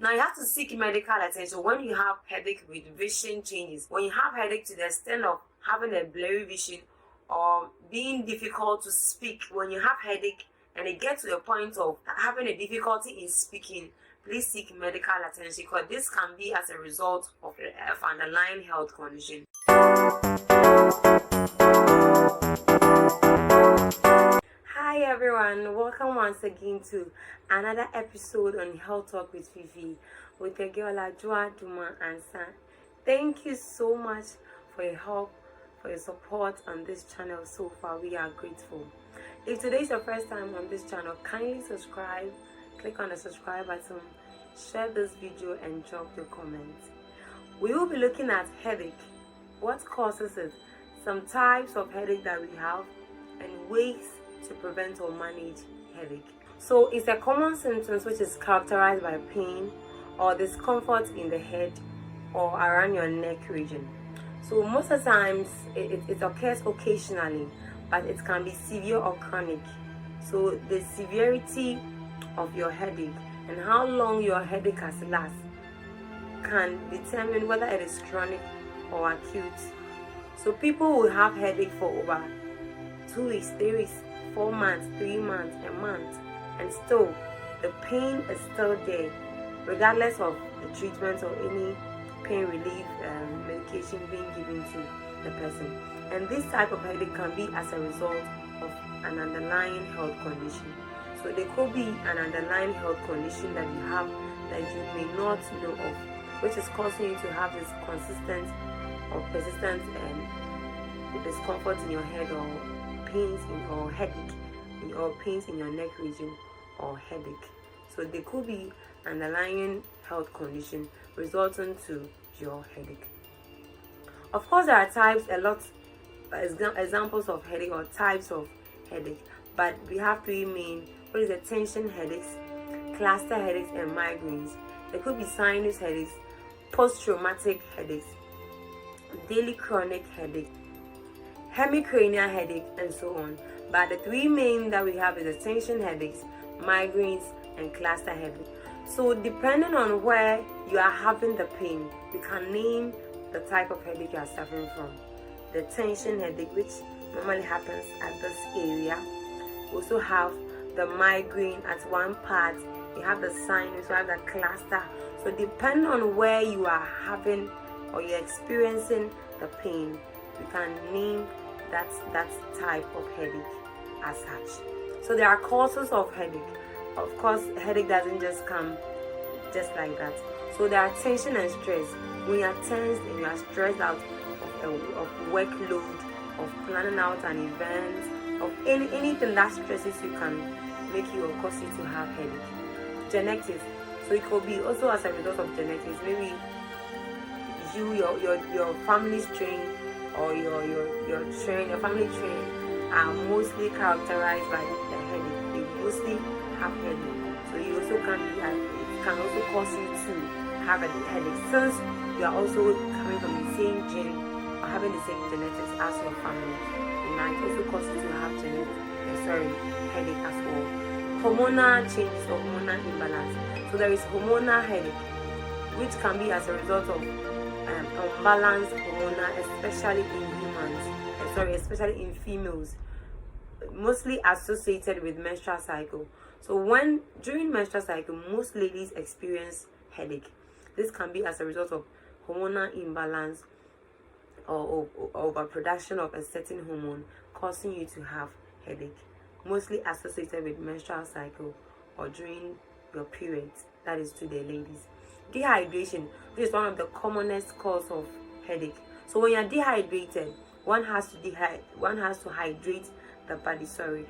Now you have to seek medical attention when you have headache with vision changes. When you have headache to the extent of having a blurry vision or being difficult to speak, when you have headache and it gets to a point of having a difficulty in speaking, please seek medical attention, because this can be as a result of an underlying health condition. Hi everyone, welcome once again to another episode on Health Talk with Fifi with your girl Ajua Duma Ansa. Thank you so much for your help, for your support on this channel so far. We are grateful. If today is your first time on this channel, kindly subscribe, click on the subscribe button, share this video and drop your comments. We will be looking at headache, what causes it, some types of headache that we have, and ways to prevent or manage headache. So it's a common symptom which is characterized by pain or discomfort in the head or around your neck region. So most of the times it occurs occasionally, but it can be severe or chronic. So the severity of your headache and how long your headache has last can determine whether it is chronic or acute. So people will have headache for over 2 weeks, 3 weeks, 4 months, 3 months, a month, and still the pain is still there, regardless of the treatment or any pain relief medication being given to the person. And this type of headache can be as a result of an underlying health condition. So there could be an underlying health condition that you have that you may not know of, which is causing you to have this consistent or persistent discomfort in your head, or pains in your headache, or pains in your neck region, or headache. So there could be underlying health condition resulting to your headache. Of course, there are types, a lot examples of headache or types of headache, but we have three main. What is the tension headaches, cluster headaches, and migraines. There could be sinus headaches, post-traumatic headaches, daily chronic headache, hemicranial headache, and so on. But the three main that we have is the tension headaches, migraines, and cluster headache. So depending on where you are having the pain, you can name the type of headache you are suffering from. The tension headache, which normally happens at this area. We also have the migraine at one part. You have the sinus, you have the cluster. So depending on where you are having or you're experiencing the pain, you can name that type of headache as such. So there are causes of headache. Of course, headache doesn't just come just like that. So there are tension and stress. When you are tensed and you are stressed out of workload, of planning out an event, of anything that stresses you can make you or cause you to have headache. Genetics. So it could be also as a result of genetics. Maybe your family strain or your family train are mostly characterized by the headache. They mostly have headache. So you also it can also cause you to have a headache, since you are also coming from the same gene or having the same genetics as your family. It might also cause you to have headache as well. Hormonal changes or hormonal imbalance. So there is hormonal headache, which can be as a result of unbalanced hormonal, especially in females, mostly associated with menstrual cycle. So during menstrual cycle, most ladies experience headache. This can be as a result of hormonal imbalance or overproduction of a certain hormone causing you to have headache, mostly associated with menstrual cycle or during your periods. That is to the ladies. Dehydration, which is one of the commonest cause of headache. So when you're dehydrated, one has to hydrate the body. So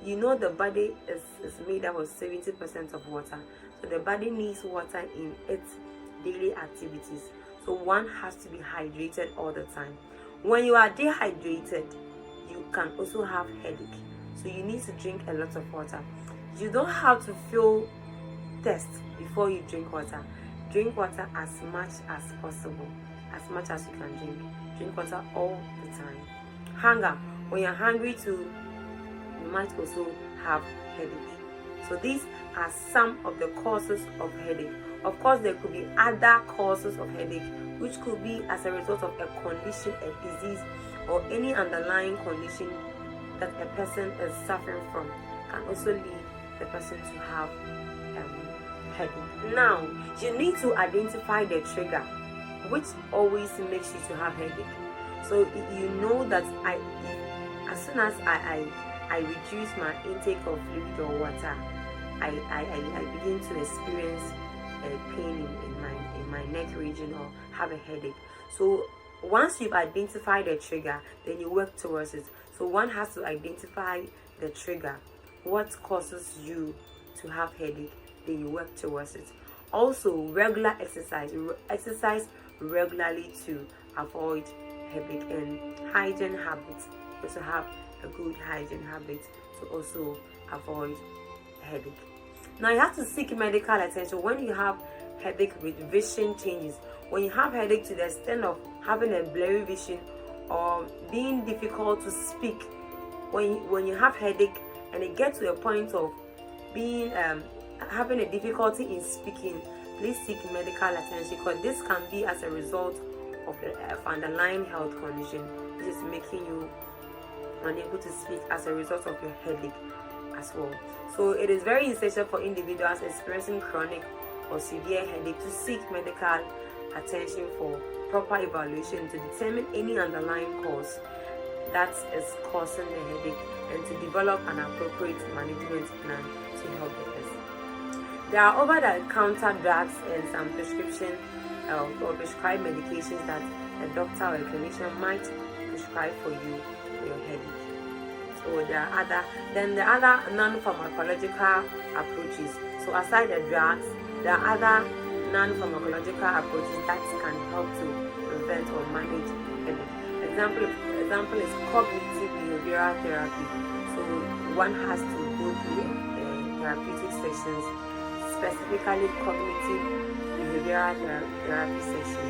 you know the body is made up of 70% of water. So the body needs water in its daily activities. So one has to be hydrated all the time. When you are dehydrated, you can also have headache. So you need to drink a lot of water. You don't have to feel thirst before you drink water. Drink water as much as possible, as much as you can drink. Drink water all the time. Hunger. When you're hungry too, you might also have headache. So these are some of the causes of headache. Of course, there could be other causes of headache, which could be as a result of a condition, a disease, or any underlying condition that a person is suffering from, can also lead the person to have headache. Now, you need to identify the trigger, which always makes you to have headache. So you know that as soon as I reduce my intake of fluid or water, I begin to experience pain in my neck region or have a headache. So once you've identified the trigger, then you work towards it. So one has to identify the trigger, what causes you to have headache, then you work towards it. Also, regular exercise regularly to avoid headache, and hygiene habits. Also have a good hygiene habit to also avoid headache. Now you have to seek medical attention when you have headache with vision changes. When you have headache to the extent of having a blurry vision or being difficult to speak, when you have headache and it gets to a point of being having a difficulty in speaking, please seek medical attention, because this can be as a result of an underlying health condition which is making you unable to speak as a result of your headache as well. So it is very essential for individuals experiencing chronic or severe headache to seek medical attention for proper evaluation to determine any underlying cause that is causing the headache, and to develop an appropriate management plan to help the person. There are over-the-counter drugs and some prescription or prescribed medications that a doctor or a clinician might prescribe for you for your headache. So there are other non-pharmacological approaches. So aside the drugs, there are other non-pharmacological approaches that can help to prevent or manage headache. Example is cognitive behavioral therapy. So one has to go through therapeutic sessions, specifically cognitive behavioral therapy session,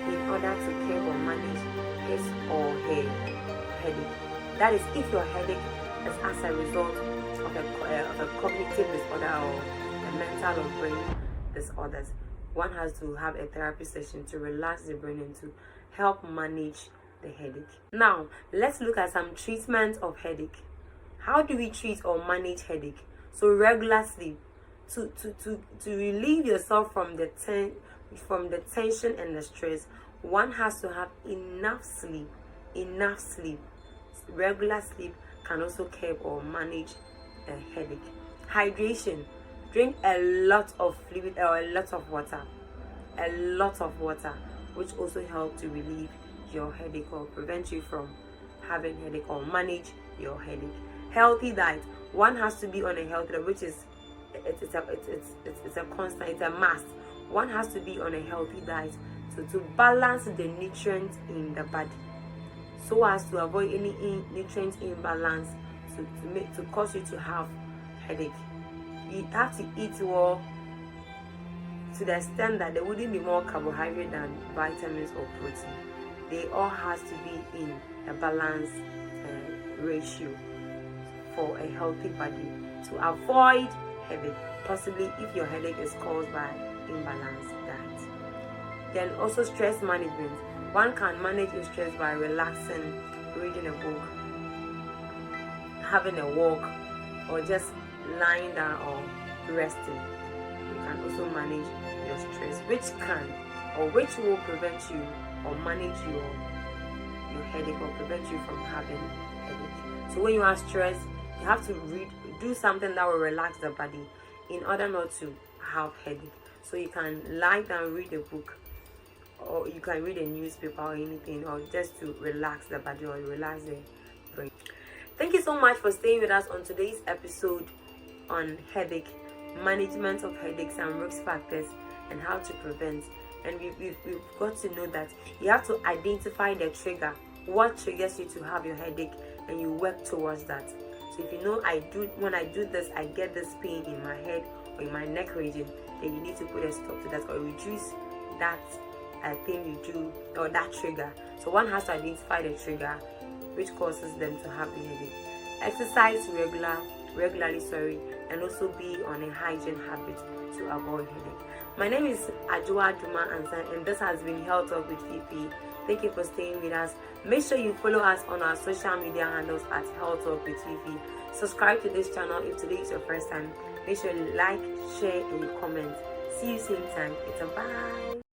in order to care or manage his or her headache. That is, if your headache is as a result of a cognitive disorder or a mental or brain disorders, one has to have a therapy session to relax the brain and to help manage the headache. Now, let's look at some treatment of headache. How do we treat or manage headache? So regular sleep. To relieve yourself from the tension and the stress, one has to have enough sleep. Regular sleep can also curb or manage a headache. Hydration. Drink a lot of fluid or a lot of water, which also help to relieve your headache or prevent you from having headache or manage your headache. Healthy diet. One has to be on a healthy diet, which is it's a constant, it's a must. One has to be on a healthy diet to balance the nutrients in the body, so as to avoid any nutrient imbalance to cause you to have headache. You have to eat well to the extent that there wouldn't be more carbohydrate than vitamins or protein. They all has to be in a balanced ratio for a healthy body to avoid headache, possibly if your headache is caused by imbalanced diet. Then also stress management. One can manage your stress by relaxing, reading a book, having a walk, or just lying down or resting. You can also manage your stress, which will prevent you or manage your headache or prevent you from having headache. So when you are stressed, you have to do something that will relax the body in order not to have headache. So you can lie down, read a book, or you can read a newspaper or anything, or just to relax the body or relax the brain. Thank you so much for staying with us on today's episode on headache, management of headaches and risk factors, and how to prevent. And we've got to know that you have to identify the trigger, what triggers you to have your headache, and you work towards that. So if you know when I do this, I get this pain in my head or in my neck region, then you need to put a stop to that or reduce that thing you do or that trigger. So one has to identify the trigger which causes them to have the headache. Exercise regularly, and also be on a hygiene habit to avoid headache. My name is Ajua Duma Ansan, and this has been Health Talk with Fifi. Thank you for staying with us. Make sure you follow us on our social media handles at Health Talk with Fifi. Subscribe to this channel if today is your first time. Make sure you like, share, and comment. See you same time. It's a bye.